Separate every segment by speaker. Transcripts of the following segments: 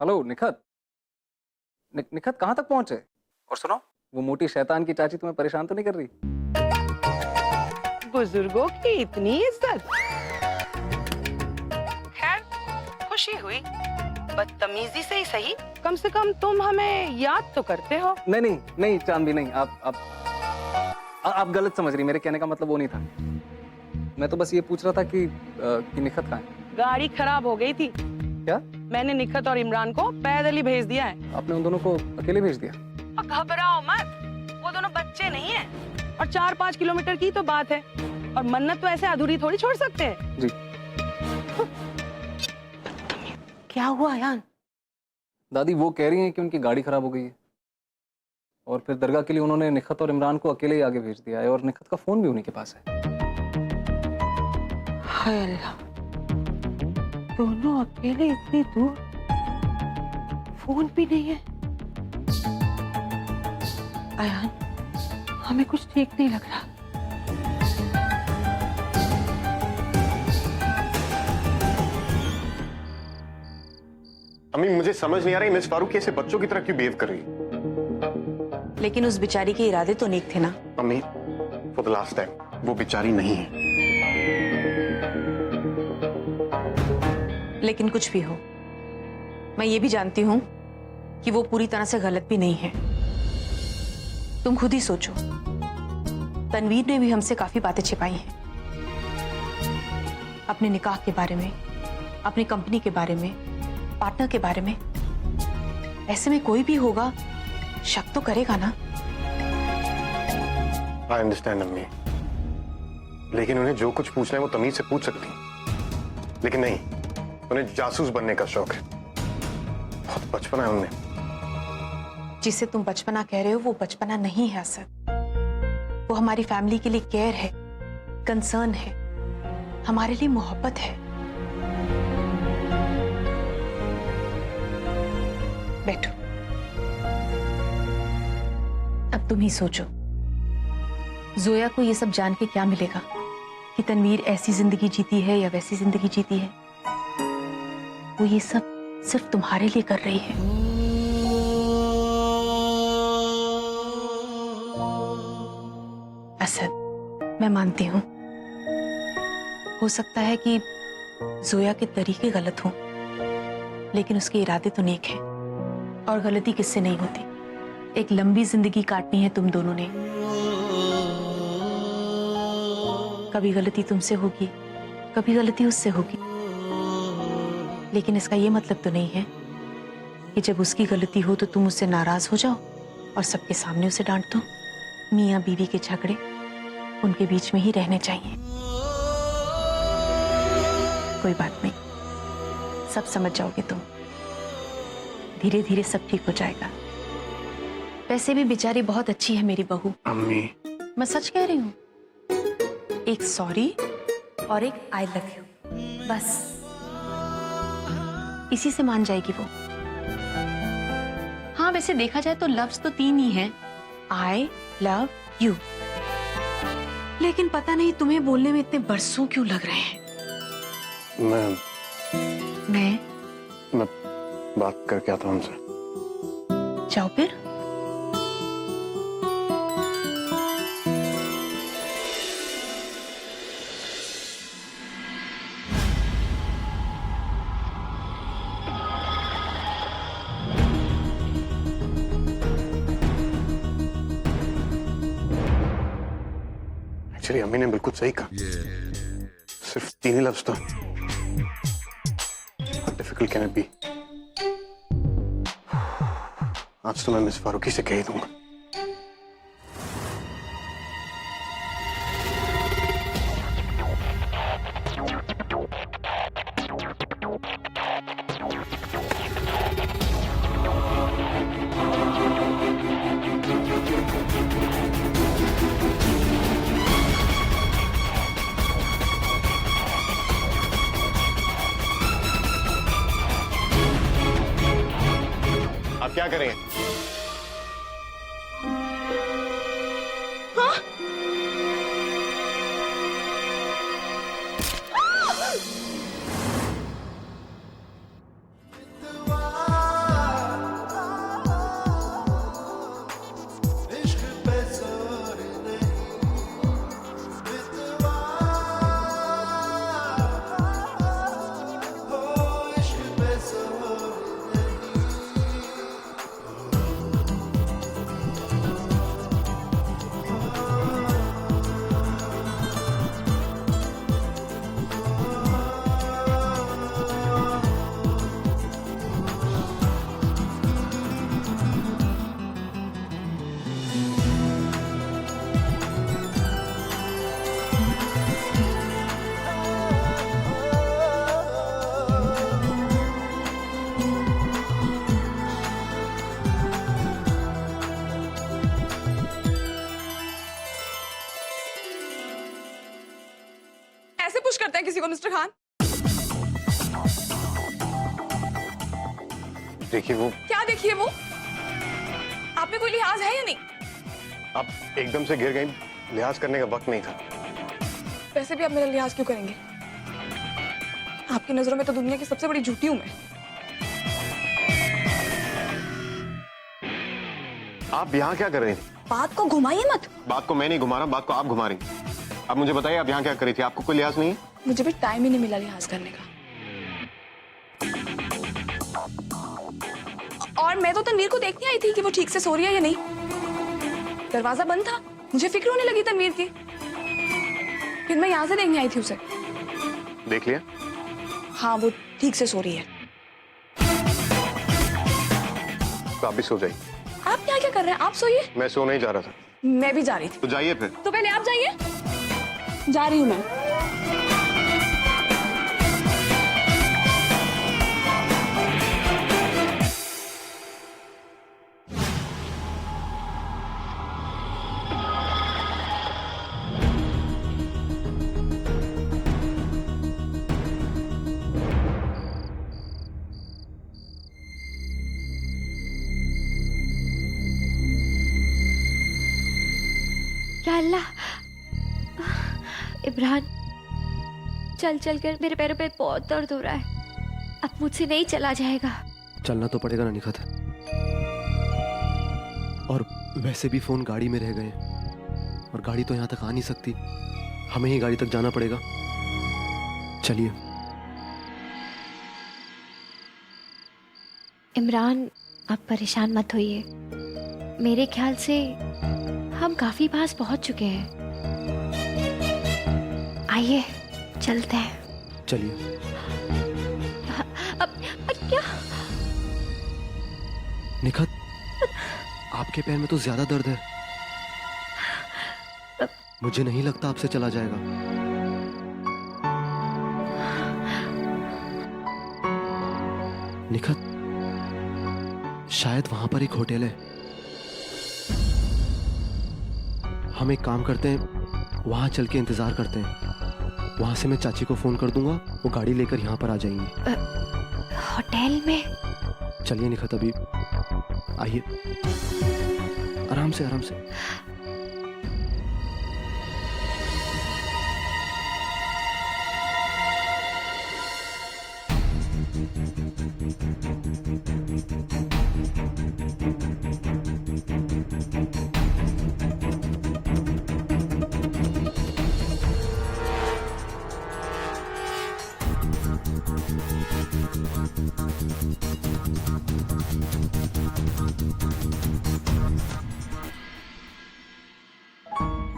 Speaker 1: Hello Nikhat. Nikhat कहाँ तक पहुंचे? और सुनो, वो मोटी शैतान की चाची तुम्हें परेशान तो नहीं कर रही?
Speaker 2: बुजुर्गों की इतनी इज्जत। खैर, खुशी हुई। बदतमीजी से ही सही, कम से कम तुम हमें याद तो करते हो।
Speaker 1: नहीं नहीं नहीं चांदबी, नहीं। आप गलत समझ रही। मेरे कहने का मतलब वो नहीं था। मैं तो बस ये पूछ रहा था कि निखत कहाँ है?
Speaker 2: गाड़ी खराब हो गई थी।
Speaker 1: क्या?
Speaker 2: मैंने निखत और इमरान को पैदल ही भेज दिया है।
Speaker 1: आपने उन दोनों को अकेले भेज दिया?
Speaker 2: और घबराओ मत, वो दोनों बच्चे नहीं हैं। और 4-5 किलोमीटर की तो बात है, और मन्नत तो ऐसे अधूरी थोड़ी छोड़ सकते हैं।
Speaker 1: जी।
Speaker 2: क्या हुआ यान?
Speaker 1: दादी वो कह रही हैं कि उनकी गाड़ी खराब हो गई है, और फिर दरगाह के लिए उन्होंने निखत और इमरान को अकेले ही आगे भेज दिया है, और निखत का फोन भी उन्हीं के पास है।
Speaker 2: हाय अल्लाह, दोनों अकेले इतनी दूर, फोन भी नहीं है। अयान, हमें कुछ ठीक नहीं लग रहा।
Speaker 3: अम्मी, मुझे समझ नहीं आ रही मिस फारूकी ऐसे बच्चों की तरह क्यों बिहेव कर रही है।
Speaker 4: लेकिन उस बेचारी के इरादे तो नेक थे ना।
Speaker 3: अम्मी, फॉर द लास्ट टाइम, वो बेचारी नहीं है।
Speaker 4: लेकिन कुछ भी हो, मैं ये भी जानती हूं कि वो पूरी तरह से गलत भी नहीं है। तुम खुद ही सोचो, तनवीर ने भी हमसे काफी बातें छिपाई हैं, अपने निकाह के बारे में, अपनी कंपनी के बारे में, पार्टनर के बारे में। ऐसे में कोई भी होगा, शक तो करेगा ना।
Speaker 3: आई अंडरस्टैंड अम्मी, लेकिन उन्हें जो कुछ पूछना है वो तमीज से पूछ सकती हैं। लेकिन नहीं, उन्हें जासूस बनने का शौक है। बहुत बचपना है उनमें।
Speaker 4: जिसे तुम बचपना कह रहे हो वो बचपना नहीं है असद। वो हमारी फैमिली के लिए केयर है, कंसर्न है, हमारे लिए मोहब्बत है। बैठो, अब तुम ही सोचो, जोया को ये सब जान के क्या मिलेगा कि तनवीर ऐसी जिंदगी जीती है या वैसी जिंदगी जीती है। वो ये सब सिर्फ तुम्हारे लिए कर रही है। असद, मैं मानती हूं, हो सकता है कि जोया के तरीके गलत हों, लेकिन उसके इरादे तो नेक हैं। और गलती किससे नहीं होती। एक लंबी जिंदगी काटनी है तुम दोनों ने। कभी गलती तुमसे होगी, कभी गलती उससे होगी, लेकिन इसका ये मतलब तो नहीं है कि जब उसकी गलती हो तो तुम उससे नाराज हो जाओ और सबके सामने उसे डांट दो। मियां बीवी के झगड़े उनके बीच में ही रहने चाहिए। कोई बात नहीं, सब समझ जाओगे तुम। धीरे धीरे सब ठीक हो जाएगा। वैसे भी बेचारी बहुत अच्छी है मेरी बहू।
Speaker 3: अम्मी,
Speaker 4: मैं सच कह रही हूँ। एक सॉरी और एक आई लव यू, बस इसी से मान जाएगी वो। हाँ, वैसे देखा जाए तो लफ्ज तो 3 ही हैं, आई लव यू। लेकिन पता नहीं तुम्हें बोलने में इतने बरसों क्यों लग रहे हैं। मैं
Speaker 3: बात करके आता हूं उनसे।
Speaker 4: जाओ फिर।
Speaker 3: एक्चुअली अम्मी ने बिल्कुल सही कहा। सिर्फ 3 ही लफ्ज तो डिफिकल्ट कैन इट बी। आज तो मैं मिस फारूकी से कह ही दूंगा। आप क्या करेंगे?
Speaker 2: ऐसे पुश करता है किसी को मिस्टर खान?
Speaker 3: देखिए वो
Speaker 2: क्या देखिए वो? आप में कोई लिहाज है या नहीं?
Speaker 3: आप एकदम से गिर गई, लिहाज करने का वक्त नहीं था।
Speaker 2: वैसे भी आप मेरा लिहाज क्यों करेंगे? आपकी नजरों में तो दुनिया की सबसे बड़ी झूठी हूं मैं।
Speaker 3: आप यहाँ क्या कर रही थी?
Speaker 2: बात को घुमाइए मत।
Speaker 3: बात को मैं नहीं घुमा रहा, बात को आप घुमा रही। अब मुझे बताइए आप यहाँ क्या कर रही थी? आपको कोई लिहाज नहीं है?
Speaker 2: मुझे भी टाइम ही नहीं मिला लिहाज करने का। और मैं तो तनवीर को देखने आई थी कि वो ठीक से सो रही है या नहीं। दरवाजा बंद था, मुझे फिक्र होने लगी तनवीर की। फिर मैं यहाँ से देखने आई थी उसे।
Speaker 3: देख लिया?
Speaker 2: हाँ, वो ठीक से सो रही है।
Speaker 3: तो आप भी सो जाइए।
Speaker 2: आप क्या क्या कर रहे हैं? आप सोइए।
Speaker 3: मैं सो नहीं जा रहा था।
Speaker 2: मैं भी जा रही थी।
Speaker 3: तो जाइए फिर।
Speaker 2: तो पहले आप जाइए। जा रही हूँ मैं।
Speaker 5: या अल्लाह, इमरान, चल चल कर मेरे पैरों पे बहुत दर्द हो रहा है। अब मुझसे नहीं चला जाएगा।
Speaker 6: चलना तो पड़ेगा ना निखत, और वैसे भी फोन गाड़ी में रह गए हैं और गाड़ी तो यहाँ तक आ नहीं सकती, हमें ही गाड़ी तक जाना पड़ेगा। चलिए।
Speaker 5: इमरान, आप परेशान मत होइए। मेरे ख्याल से हम काफी पास पहुंच चुके हैं। आइए चलते हैं।
Speaker 6: चलिए।
Speaker 5: अब क्या?
Speaker 6: निखत, आपके पैर में तो ज्यादा दर्द है। मुझे नहीं लगता आपसे चला जाएगा। निखत, शायद वहां पर एक होटल है। हम एक काम करते हैं, वहां चल के इंतजार करते हैं। वहां से मैं चाची को फोन कर दूंगा, वो गाड़ी लेकर यहाँ पर आ जाएंगे।
Speaker 5: होटल में?
Speaker 6: चलिए निखत, अभी आइए। आराम से आराम से।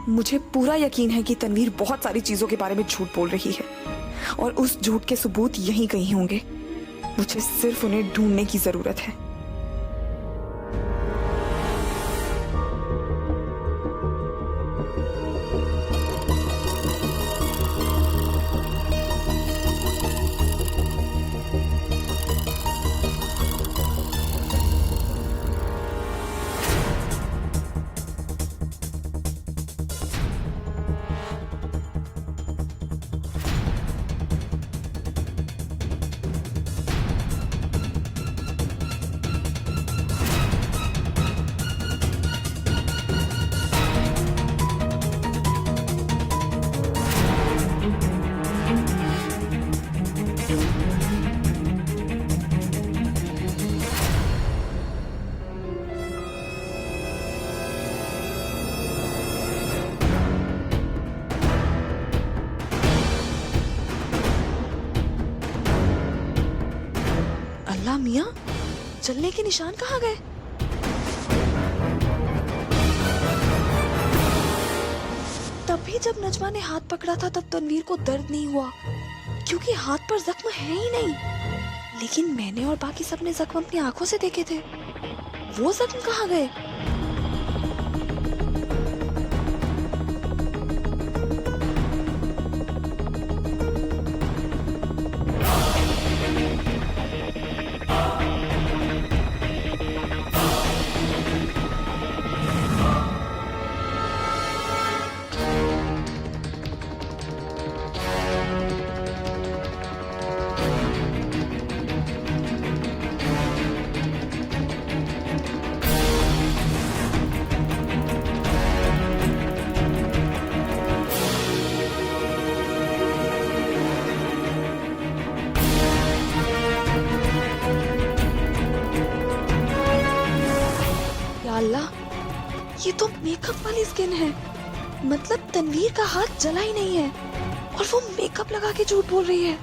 Speaker 2: मुझे पूरा यकीन है कि तनवीर बहुत सारी चीजों के बारे में झूठ बोल रही है और उस झूठ के सबूत यहीं कहीं होंगे। मुझे सिर्फ उन्हें ढूंढने की जरूरत है। जलने के निशान कहाँ गए? तभी जब नजमा ने हाथ पकड़ा था तब तनवीर को दर्द नहीं हुआ क्योंकि हाथ पर जख्म है ही नहीं। लेकिन मैंने और बाकी सबने जख्म अपनी आंखों से देखे थे। वो जख्म कहाँ गए? या अल्लाह, ये तो मेकअप वाली स्किन है। मतलब तनवीर का हाथ जला ही नहीं है और वो मेकअप लगा के झूठ बोल रही है।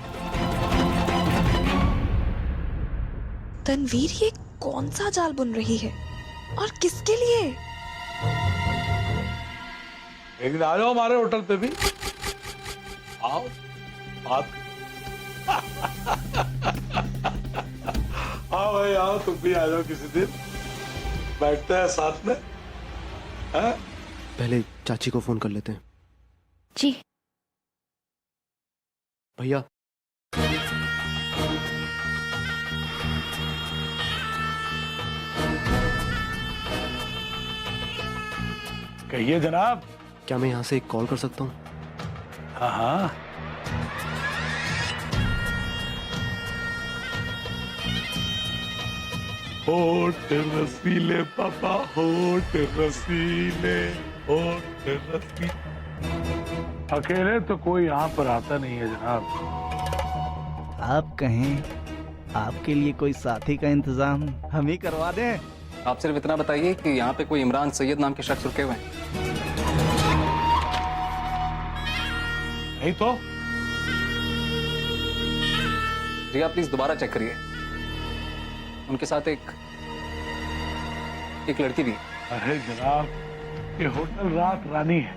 Speaker 2: तनवीर ये कौन सा जाल बुन रही है और किसके लिए?
Speaker 7: एक दिन आ जाओ हमारे होटल पे भी, आओ बात। हाँ भाई आओ, तुम भी आ जाओ किसी दिन, बैठते हैं साथ में। हैं?
Speaker 6: पहले चाची को फोन कर लेते हैं।
Speaker 5: जी।
Speaker 6: भैया
Speaker 7: कहिए जनाब।
Speaker 6: क्या मैं यहाँ से एक कॉल कर सकता हूँ?
Speaker 7: हाँ हाँ, होठ रसीले पापा, होठ रसीले, होठ रसीले। अकेले तो कोई यहाँ पर आता नहीं है जनाब।
Speaker 8: आप कहें आपके लिए कोई साथी का इंतजाम हम ही करवा दें?
Speaker 1: आप सिर्फ इतना बताइए कि यहाँ पे कोई इमरान सैयद नाम के शख्स रुके हुए हैं।
Speaker 7: नहीं तो
Speaker 1: रिया प्लीज दोबारा चेक करिए, उनके साथ एक लड़की भी।
Speaker 7: अरे जनाब, ये होटल रात रानी है,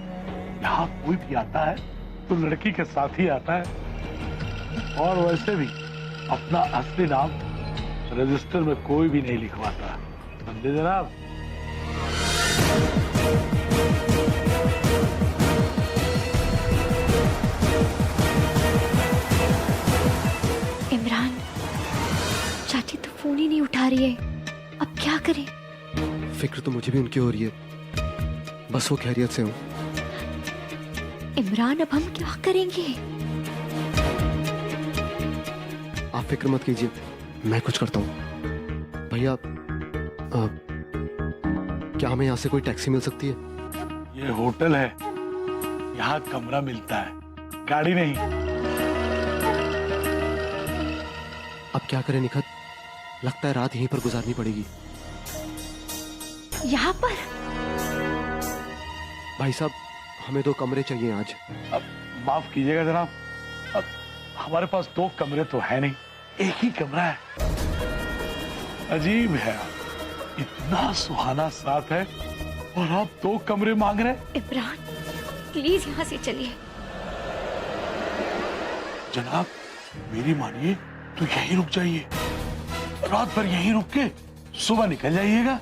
Speaker 7: यहाँ कोई भी आता है तो लड़की के साथ ही आता है। और वैसे भी अपना असली नाम रजिस्टर में कोई भी नहीं लिखवाता, समझे जनाब।
Speaker 5: इमरान, चाची तो फोन ही नहीं उठा रही है, अब क्या करें?
Speaker 6: फिक्र तो मुझे भी उनकी हो रही है, बस वो खैरियत से हूँ।
Speaker 5: इमरान, अब हम क्या करेंगे?
Speaker 6: आप फिक्र मत कीजिए, मैं कुछ करता हूँ। भैया क्या हमें यहाँ से कोई टैक्सी मिल सकती है?
Speaker 7: ये होटल है, यहाँ कमरा मिलता है, गाड़ी नहीं।
Speaker 6: अब क्या करें निखत, लगता है रात यहीं पर गुजारनी पड़ेगी।
Speaker 5: यहाँ पर?
Speaker 6: भाई साहब, हमें 2 कमरे चाहिए आज।
Speaker 7: अब माफ कीजिएगा जनाब, अब हमारे पास 2 कमरे तो है नहीं, एक ही कमरा है। अजीब है, इतना सुहाना साथ है और आप 2 कमरे मांग रहे हैं।
Speaker 5: इमरान, प्लीज यहाँ से चलिए।
Speaker 7: जनाब मेरी मानिए तो यहीं रुक जाइए, रात भर यहीं रुक के सुबह निकल जाइएगा।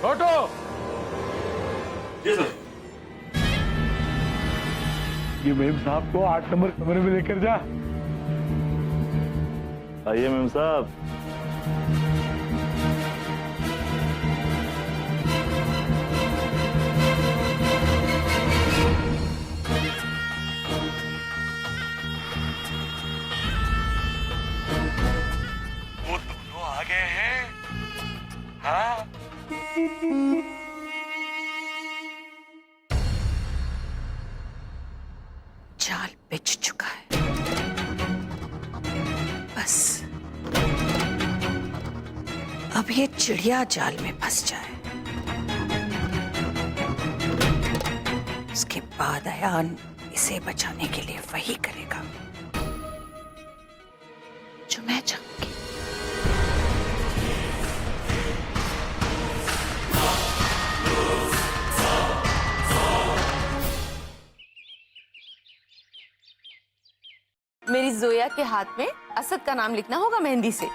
Speaker 7: ऑटो। जी सर। ये मेम साहब को 8 नंबर कमरे में लेकर जा।
Speaker 9: आइए मेम साहब।
Speaker 7: वो दोनों आ गए हैं। हाँ,
Speaker 2: जाल बिछ चुका है। बस अब ये चिड़िया जाल में फंस जाए, उसके बाद अयान इसे बचाने के लिए वही करेगा जो मैं चाहूं।
Speaker 9: जोया के हाथ में असद का नाम लिखना होगा मेहंदी से।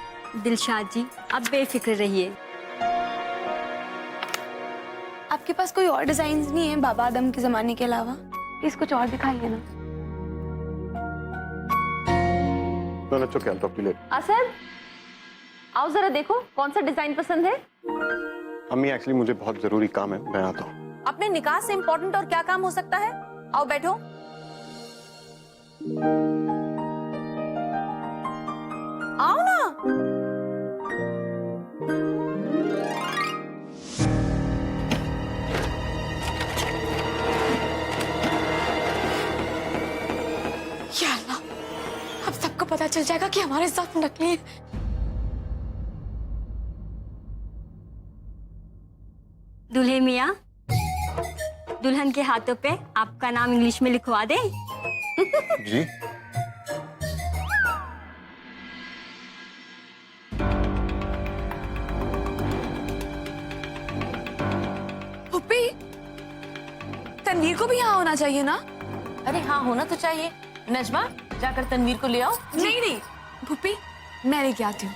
Speaker 10: दिलशाद जी, आप बेफिक्र रहिए।
Speaker 2: आपके पास कोई और डिजाइन नहीं है बाबा आदम के जमाने के अलावा? प्लीज कुछ और दिखाइए ना।
Speaker 3: No, no, it's okay. I'll talk to you later.
Speaker 9: Asad, आओ जरा देखो कौन सा डिजाइन पसंद है।
Speaker 3: अम्मी एक्चुअली मुझे बहुत जरूरी काम है, मैं आता हूँ।
Speaker 9: अपने निकाह से इम्पोर्टेंट और क्या काम हो सकता है? आओ बैठो। आओ ना।
Speaker 2: या अल्लाह, अब सबको पता चल जाएगा कि हमारे साथ नकली है।
Speaker 10: दूल्हे मियाँ, दुल्हन के हाथों पे आपका नाम इंग्लिश में लिखवा दें?
Speaker 3: जी?
Speaker 2: पुप्पी, तनवीर को भी यहाँ होना चाहिए ना?
Speaker 9: अरे हाँ, होना तो चाहिए। नजमा, जाकर तनवीर को ले आओ।
Speaker 2: नहीं नहीं पुप्पी, मैं लेके आती हूँ।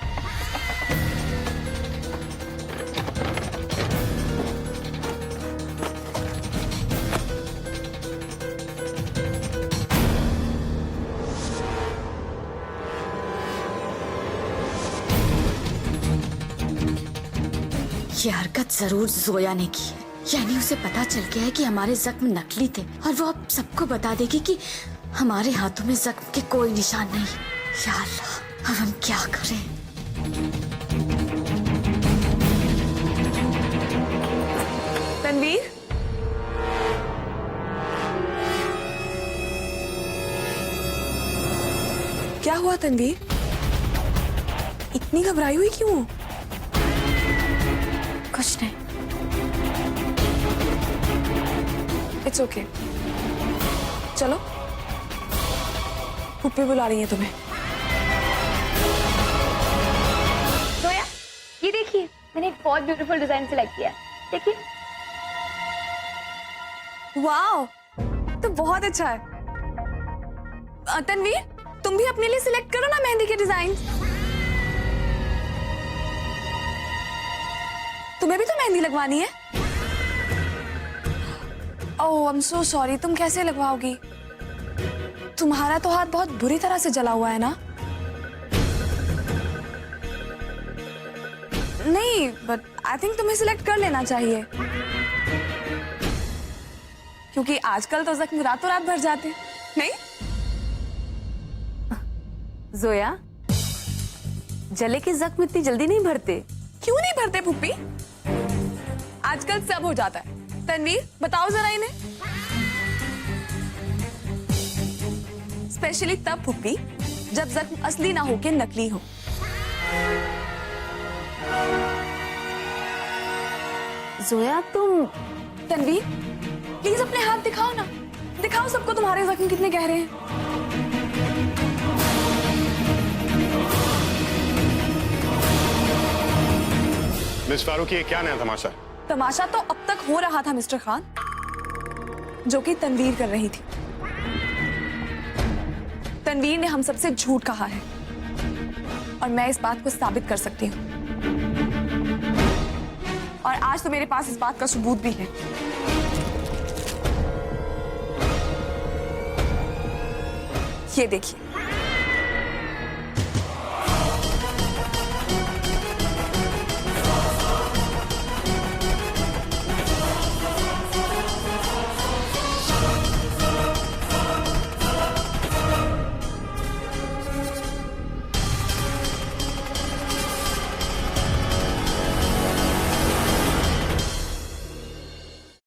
Speaker 11: ये हरकत जरूर जोया ने की है, यानी उसे पता चल गया है कि हमारे जख्म नकली थे और वो अब सबको बता देगी कि हमारे हाथों में जख्म के कोई निशान नहीं। या अल्लाह, अब हम क्या करें?
Speaker 2: तनवीर, क्या हुआ तनवीर? इतनी घबराई हुई क्यों?
Speaker 11: कुछ नहीं।
Speaker 2: It's okay. चलो, पुप्पी बुला रही है तुम्हें।
Speaker 5: जोया, ये देखिए, मैंने एक बहुत ब्यूटीफुल डिजाइन सिलेक्ट किया है। देखिए।
Speaker 2: वाओ, तो बहुत अच्छा है। तनवीर, तुम भी अपने लिए सिलेक्ट करो ना मेहंदी के डिजाइन। तुम्हें भी तो मेहंदी लगवानी है। ओह, आई एम सो सॉरी। तुम कैसे लगवाओगी? तुम्हारा तो हाथ बहुत बुरी तरह से जला हुआ है ना? नहीं, बट आई थिंक तुम्हें सिलेक्ट कर लेना चाहिए, क्योंकि आजकल तो जख्म रातों रात भर जाते हैं। नहीं
Speaker 9: जोया, जले के जख्म इतनी जल्दी नहीं भरते।
Speaker 2: क्यों नहीं भरते पुप्पी? आजकल सब हो जाता है। तनवीर, बताओ जरा इन्हें। स्पेशली तब पुप्पी जब जख्म असली ना हो के नकली हो।
Speaker 9: जोया, तुम
Speaker 2: तनवीर, प्लीज अपने हाथ दिखाओ ना। दिखाओ सबको तुम्हारे जख्म कितने गहरे हैं।
Speaker 3: मिस फारूकी, ये क्या नया तमाशा?
Speaker 2: तमाशा तो अब तक हो रहा था मिस्टर खान, जो कि तनवीर कर रही थी। तनवीर ने हम सबसे झूठ कहा है और मैं इस बात को साबित कर सकती हूँ, और आज तो मेरे पास इस बात का सबूत भी है। ये देखिए,